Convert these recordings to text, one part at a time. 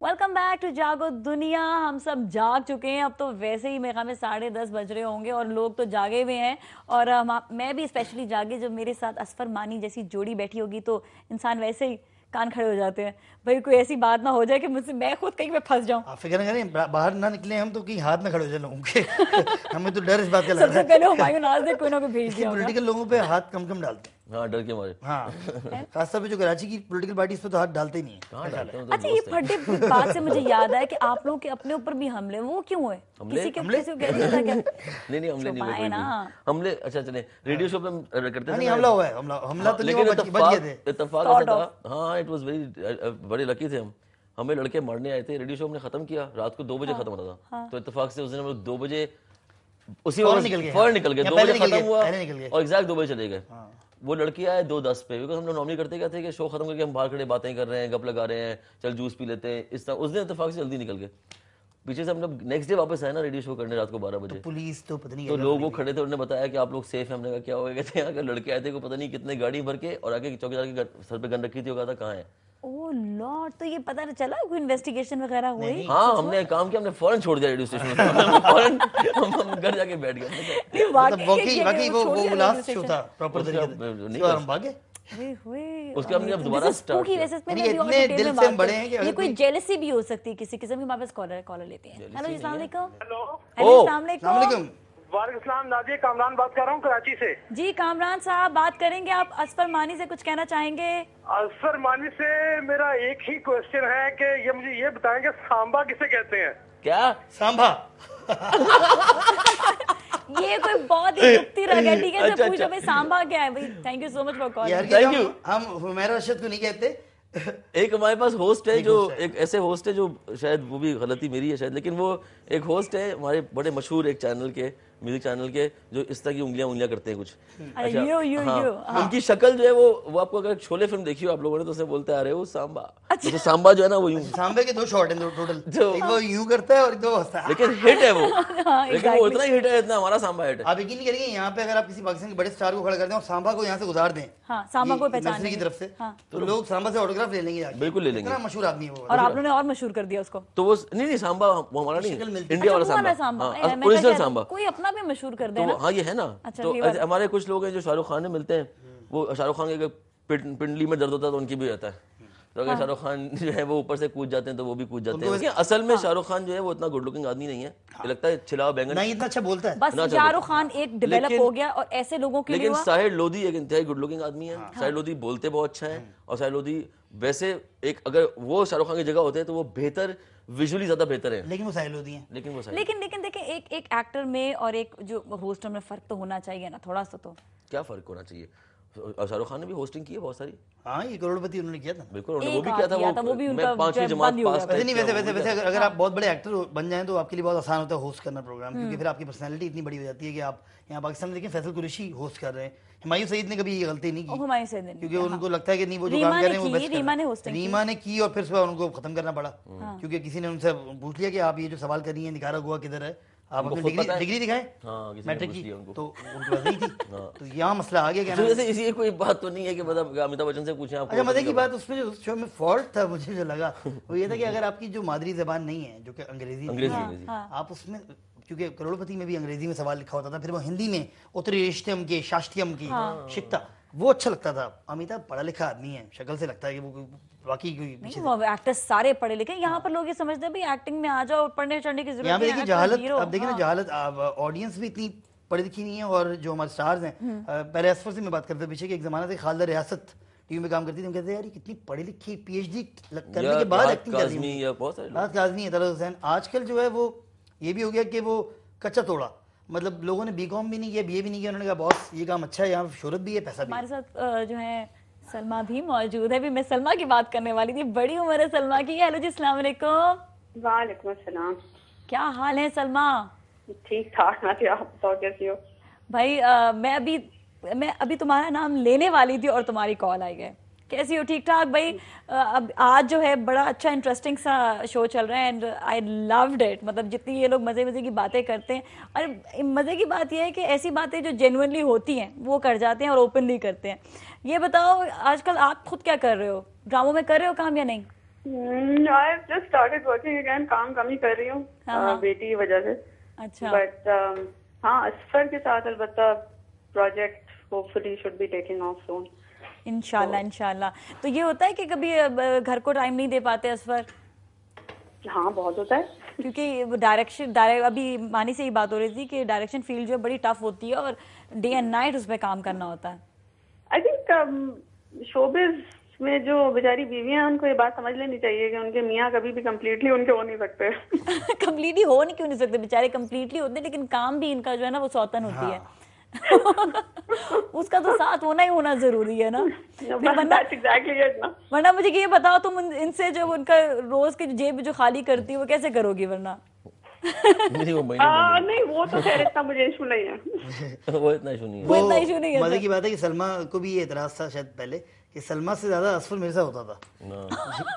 Welcome back to जागो दुनिया। हम सब जाग चुके हैं, अब तो वैसे ही मेरे ख्याल में 10:30 बज रहे होंगे और लोग तो जागे हुए हैं। और मैं भी स्पेशली जागे जब मेरे साथ असफर मानी जैसी जोड़ी बैठी होगी तो इंसान वैसे ही कान खड़े हो जाते हैं। भाई कोई ऐसी बात ना हो जाए कि मुझसे मैं खुद कहीं पे फंस जाऊं। आप फिक्र न करें, बाहर ना निकले हम तो कहीं हाथ में खड़े हो जाए लोगों के हमें तो डर इस बात का लग रहा सबसे है। पहले हुमायूं नाज ने कोई ना कोई भेज दिया होगा। पॉलिटिकल लोगों पे हाथ कम कम डालते हैं। हाँ, डर के मारे। हाँ, खासतौर पे जो कराची की पॉलिटिकल पार्टी इस पे तो हाथ डालते ही नहीं है। कहाँ डालते हैं? अच्छा, ये फटे बात से मुझे याद आया कि आप लोग के अपने ऊपर भी हमले, वो क्यों हुए? किसी के किसी को कैसे था क्या? नहीं हमले नहीं हुए ना हमले। अच्छा चले, रेडियो शो पे हम करते थे। नहीं, हमला हुआ है, हमला तो नहीं हुआ, बच गए थे। इत्तेफाक ऐसा था। हाँ, इट वाज वेरी बड़े लकी थे हम। हमें लड़के मारने आए थे, रेडियो शो हमने खत्म किया, रात को 2 बजे खत्म होता था। तो इत्तेफाक से उस दिन हम लोग 2 बजे उसी वक्त फौरन निकल गए। 2 बजे खत्म हुआ और एग्जैक्ट 2 बजे चले गए। वो लड़की आए 2:10 पे, बिकॉज हम लोग नॉर्मली करते क्या थे कि शो खत्म करके हम बाहर खड़े बातें कर रहे हैं, गप लगा रहे हैं, चल जूस पी लेते हैं, इस तरह। उस दिन इत्तेफाक से जल्दी निकल गए। पीछे से हम लोग नेक्स्ट डे वापस आए ना रेडियो शो करने रात को 12 बजे। पुलिस तो पता नहीं, तो लोग वो खड़े थे, उन्होंने बताया कि आप लोग सेफ हैं। हमने कहा क्या हो गया? कहते हैं यहाँ लड़के आए थे को पता नहीं कितने गाड़ी भर के और आगे चौकीदार के सर पे गन रखी थी, वो कहा था कहाँ है। ओह लॉर्ड, तो ये पता नहीं चला कोई इन्वेस्टिगेशन वगैरह हुई? हाँ, हमने काम किया, हमने फौरन छोड़ दिया रेडियो स्टेशन। फौरन हम घर जाके बैठ गए। वाकई वो लास्ट शो था प्रॉपर तरीके से, हम भागे। उसके हमने जब दोबारा स्टार्ट किया, इतने दिल से हम बड़े हैं कि ये कोई जेलसी भी हो सकती है किसी किस्म की। वापस कॉलर लेते हैं। हेलो, अस्सलाम वालेकुम। हेलो, अस्सलाम वालेकुम। वालेकुम नाज़िया, कामरान बात कर रहा हूँ कराची से। जी कामरान साहब बात करेंगे। आप असफर मानी से कुछ कहना चाहेंगे? असफर मानी से मेरा एक ही क्वेश्चन है कि ये मुझे ये बताएंगे सांबा किसे कहते हैं? क्या सांबा? ये कोई बहुत ही युक्ति रह ठीक है। अच्छा, पूछो भाई सांबा क्या है भाई। Thank you so much for calling. Thank you. हम हुमैरा रशीद को नहीं कहते। एक हमारे पास होस्ट है जो एक ऐसे होस्ट है जो शायद वो भी गलती मेरी है शायद, लेकिन वो एक होस्ट है हमारे बड़े मशहूर एक चैनल के, म्यूजिक चैनल के, जो इस तरह की उंगलियां करते हैं कुछ। अच्छा, हाँ, उनकी शक्ल जो है वो आपको अगर शोले फिल्म देखी हो आप लोगों ने तो उसमें बोलते आ रहे हो सांबा। अच्छा। तो सांबा जो है ना वो यूं, सांबे के 2 शॉट हैं टोटल, एक वो यूं करता है और एक वो हंसता है। लेकिन हिट है वो। लेकिन वो इतना हिट है इतना हमारा सांबा हिट है। आप यकीन नहीं करेंगे, यहाँ पे अगर आप किसी पाकिस्तान के बड़े स्टार को खड़ा कर दें और सांबा को यहाँ से गुजार दें, सांबा को पहचान की तरफ से, तो लोग सांबा से ऑटोग्राफ ले लेंगे। बिल्कुल ले लेंगे, इतना मशहूर आदमी है वो। और आप लोगों ने और मशहूर कर दिया उसको। तो वो नहीं सांबा वो हमारा नहीं, इंडिया वाला सांबा, ओरिजिनल सांबा। कोई अपना भी मशहूर कर दे। हाँ ये है ना। तो हमारे कुछ लोग हैं जो शाहरुख खान से मिलते हैं, वो शाहरुख खान के पिंडली में दर्द होता है तो उनकी भी रहता है। तो अगर शाहरुख खान जो है वो ऊपर से कूद जाते हैं तो वो भी कूद जाते हैं। असल में शाहरुख खान जो है वो इतना गुड लुकिंग आदमी नहीं है, लगता है छिला बैंगन नहीं, इतना अच्छा बोलता है। बस शाहरुख खान एक डेवलप हो गया और ऐसे लोगों के लिए। लेकिन साहिर लोधी एक इंतहाई गुड लुकिंग आदमी है। साहिर लोधी बोलते बहुत अच्छा है और साहिर लोधी वैसे एक अगर वो शाहरुख खान की जगह होते हैं तो वो बेहतर विजुअली ज्यादा बेहतर है। लेकिन वो साहिल लोधी हैं। लेकिन देखें एक एक्टर में और एक जो होस्ट में फर्क तो होना चाहिए ना, थोड़ा सा तो। क्या फर्क होना चाहिए? शाहरुख खान ने भी होस्टिंग की है बहुत सारी। हाँ, ये करोड़पति उन्होंने किया था। बिल्कुल, वो भी किया था। वो भी मैं 5वीं जमात पास। वैसे अगर आप बहुत बड़े एक्टर बन जाएं तो आपके लिए बहुत आसान होता है होस्ट करना प्रोग्राम, क्योंकि फिर आपकी पर्सनैलिटी इतनी बड़ी हो जाती है कि आप यहाँ पाकिस्तान में देखिए फैसल कुरैशी होस्ट कर रहे हैं। हुमायूं सईद ने कभी ये गलती नहीं की, हुमायूं सईद ने, क्योंकि उनको लगता है कि नहीं वो जो काम कर रहे हैं वो बेस्ट रीमा ने की और फिर सुबह उनको खत्म करना पड़ा, क्योंकि किसी ने उनसे पूछ लिया कि आप ये जो सवाल कर रही हैं निकारागुआ किधर है, आप अपनी डिग्री दिखाएं मैट्रिक की, तो उनके पास नहीं थी। तो यहाँ मसला आ गया। जैसे इसी कोई बात तो नहीं है कि मतलब अमिताभ बच्चन से पूछें आप। अच्छा, मजे की बात उसमें जो शो में फॉल्ट था मुझे जो लगा वो ये था कि अगर आपकी जो मादरी जबान नहीं है, जो कि अंग्रेजी, आप उसमें, क्योंकि करोड़पति में भी अंग्रेजी में सवाल लिखा होता था, फिर वो हिंदी में उत्तरीष्टम के शास्त्रियम की शिकता, वो अच्छा लगता था। अमिताभ पढ़ा लिखा आदमी है, शक्ल से लगता है कि वो बाकी कोई एक्टर्स सारे पढ़े लिखे। यहाँ पर लोग ये समझते हैं भाई एक्टिंग में आ जाओ, पढ़ने चढ़ने की जरूरत नहीं है। जहालत, अब देखिए ना जहालत, ऑडियंस भी इतनी पढ़ी लिखी नहीं है और जो हमारे स्टार्स हैं, पहले असफर से मैं बात करता पीछे कि एक जमाना था खालिदा रियासत टीवी में काम करती थी, हम कहते हैं यार कितनी पढ़ी लिखी PhD करने के बाद एक्टिंग कर रही है। काज़मी है, तलत हुसैन। आजकल जो है वो ये भी हो गया कि वो कच्चा तोड़ा, मतलब लोगों ने BCom भी नहीं किया, BA भी नहीं किया, उन्होंने कहा बॉस ये काम अच्छा है, यहाँ शोहरत भी है, पैसा भी। हमारे साथ जो है सलमा भी मौजूद है। भी मैं सलमा की बात करने वाली थी, बड़ी उम्र है सलमा की। हेलो जी, अस्सलाम वालेकुम। वालेकुम अस्सलाम। क्या हाल है सलमा? ठीक ठाक। आप बताओ कैसी हो? भाई मैं अभी तुम्हारा नाम लेने वाली थी और तुम्हारी कॉल आई है। कैसी हो? ठीक ठाक भाई। अब आज जो है बड़ा अच्छा इंटरेस्टिंग सा शो चल रहा है एंड आई लव्ड इट। मतलब जितनी ये लोग मज़े मज़े की बातें करते हैं, और मज़े की बात यह है कि ऐसी बातें जो जेन्युइनली होती हैं वो कर जाते हैं और ओपनली करते हैं। ये बताओ आजकल आप खुद क्या कर रहे हो? ड्रामों में कर रहे हो काम या नहीं? I just started working again, काम कम ही कर रही हूँ बेटी की वजह से। अच्छा, बट हाँ, असफर के साथ अलबत्ता project hopefully should be taking off soon. इंशाल्लाह इंशाल्लाह। तो ये होता है कि कभी घर को टाइम नहीं दे पाते असफर? हाँ, बहुत होता है। क्योंकि अभी मानी से ही बात हो रही थी कि डायरेक्शन फील्ड जो है बड़ी टफ होती है और डे एंड नाइट उस पर काम करना होता है। आई थिंक शोबिज में जो बेचारी बीवियां हैं उनको ये बात समझ लेनी चाहिए कि उनके मियाँ कभी भी कम्प्लीटली उनके हो नहीं सकते। कम्प्लीटली हो नहीं क्यों नहीं सकते, बेचारे कम्प्लीटली होते, लेकिन काम भी इनका जो है ना वो सौतन होती है। उसका तो साथ होना ही होना जरूरी है ना। वरना मुझे ये बताओ, तुम इनसे जब उनका रोज की जेब जो खाली करती है वो कैसे करोगी? वरना नहीं, वो तो खैर इतना मुझे इशू नहीं है। वो इतना इशू नहीं है। वो इतना इशू नहीं है। मजे की बात है कि सलमा को भी ये एतराज था शायद पहले कि सलमा से ज्यादा असफर मेरे साथ होता था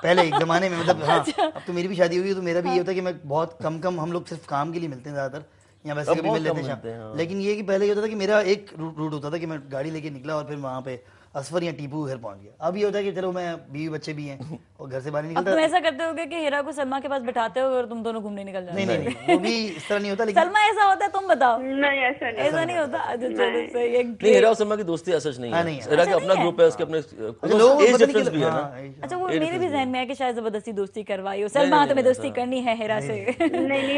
पहले एक जमाने में। मतलब हाँ, अब तो मेरी भी शादी हुई है तो मेरा भी ये होता है कि मैं बहुत कम हम लोग सिर्फ काम के लिए मिलते हैं ज्यादातर, या वैसे कभी मिल लेते हैं। लेकिन ये कि पहले ये होता था कि मेरा एक रूट होता था कि मैं गाड़ी लेके निकला और फिर वहाँ पे असफर या टीपू घर पहुंच गया। अब ये होता है कि चलो मैं बीवी बच्चे भी हैं और घर से बाहर निकलता। तुम ऐसा करते होगे कि हिरा को सलमा के पास बिठाते हो और तुम दोनों घूमने निकल जाते? नहीं, वो भी इस तरह नहीं होता। लेकिन सलमा ऐसा होता है, तुम बताओ। नहीं, ऐसा नहीं होता। अच्छा चलो सही है। नहीं, हिरा और सलमा की दोस्ती सच नहीं है। हिरा का अपना ग्रुप है, उसके अपने एज डिफरेंस भी है ना। अच्छा, वो मेरे भी जहन में है कि शायद जबरदस्ती दोस्ती करवाई हो। सलमा तुम्हें दोस्ती करनी है हिरा से? नहीं,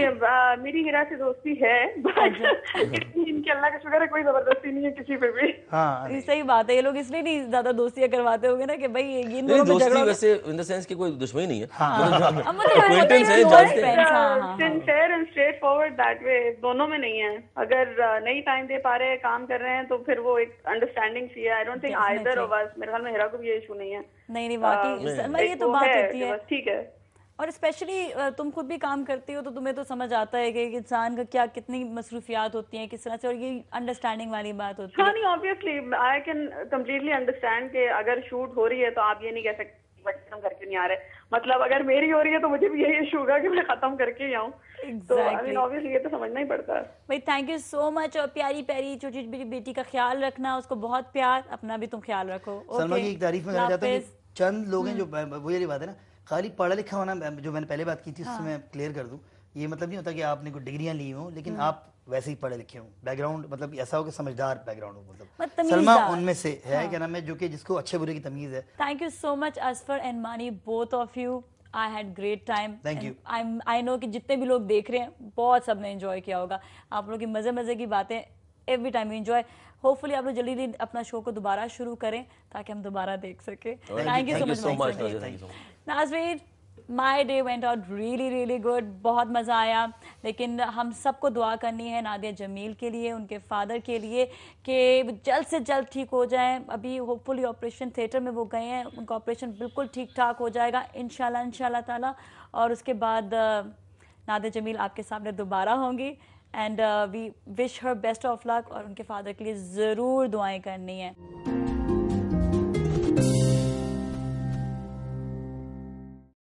मेरी हिरा से दोस्ती है, इनके अल्लाह का शुक्र है कोई जबरदस्ती नहीं है किसी पे भी। हाँ, सही बात है। ये लोग इसलिए नहीं ज्यादा दोस्तियां करवाते होंगे ना कि भाई इन नहीं, दोनों में झगड़ा। वैसे इन द सेंस कि कोई दुश्मनी नहीं है। Acquaintance है, जानते हैं। Sincere and straight forward that way, दोनों में नहीं है। अगर नहीं टाइम दे पा रहे हैं, काम कर रहे हैं, तो फिर वो एक अंडरस्टैंडिंग सी है। I don't think either of us, मेरे ख्याल में हिरा को भी ये इशू नहीं है। नहीं वाकई सलमा, ये तो बात होती है। ठीक है। और स्पेशली तुम खुद भी काम करती हो तो तुम्हें तो समझ आता है कि इंसान का क्या कितनी मसरूफियात होती हैं किस तरह से, और ये अंडरस्टैंडिंग वाली बात होती है। हाँ, नहीं, obviously I can completely understand कि अगर शूट हो रही है तो आप ये नहीं कह सकते खत्म करके नहीं आ रहे। मतलब अगर मेरी हो रही है तो मुझे भी यही इशू होगा कि मैं खत्म करके ही आऊँ। तो आई मीन ऑब्वियसली ये तो समझना ही पड़ता है। भाई थैंक यू सो मच। और प्यारी प्यारी छोटी छोटी बेटी का ख्याल रखना, उसको बहुत प्यार, अपना भी तुम ख्याल रखो। सलमा की एक तारीफ में करना चाहता हूँ कि चंद लोग हैं जो, वो ये बात है ना, खाली पढ़ा लिखा होना, जो मैंने पहले बात की थी उससे मैं क्लियर कर दूं, ये मतलब नहीं होता कि आपने कोई डिग्रियां ली हो, लेकिन आप वैसे ही पढ़े लिखे हो, बैकग्राउंड मतलब ऐसा हो कि समझदार बैकग्राउंड हो। मतलब सलमा उनमें से है, क्या नाम है, जो कि जिसको अच्छे बुरे की तमीज है। Thank you so much Asfar and Mani, both of you. I had great time. Thank you. I know कि जितने भी लोग देख रहे हैं बहुत सबने एंजॉय किया होगा। आप लोगों की मजे मजे की बातें एवरी टाइम एंजॉय। होपफुली आप लोग जल्दी अपना शो को दोबारा शुरू करें ताकि हम दोबारा देख सके। थैंक यू सो मच नाज़रीन। My day went out really really good, बहुत मज़ा आया। लेकिन हम सबको दुआ करनी है नादिया जमील के लिए, उनके फादर के लिए, कि जल्द से जल्द ठीक हो जाएं। अभी होपफुली ऑपरेशन थिएटर में वो गए हैं, उनका ऑपरेशन बिल्कुल ठीक ठाक हो जाएगा इंशाल्लाह ताला। और उसके बाद नादिया जमील आपके सामने दोबारा होंगी। And we wish her best of luck, और उनके फादर के लिए ज़रूर दुआएं करनी है।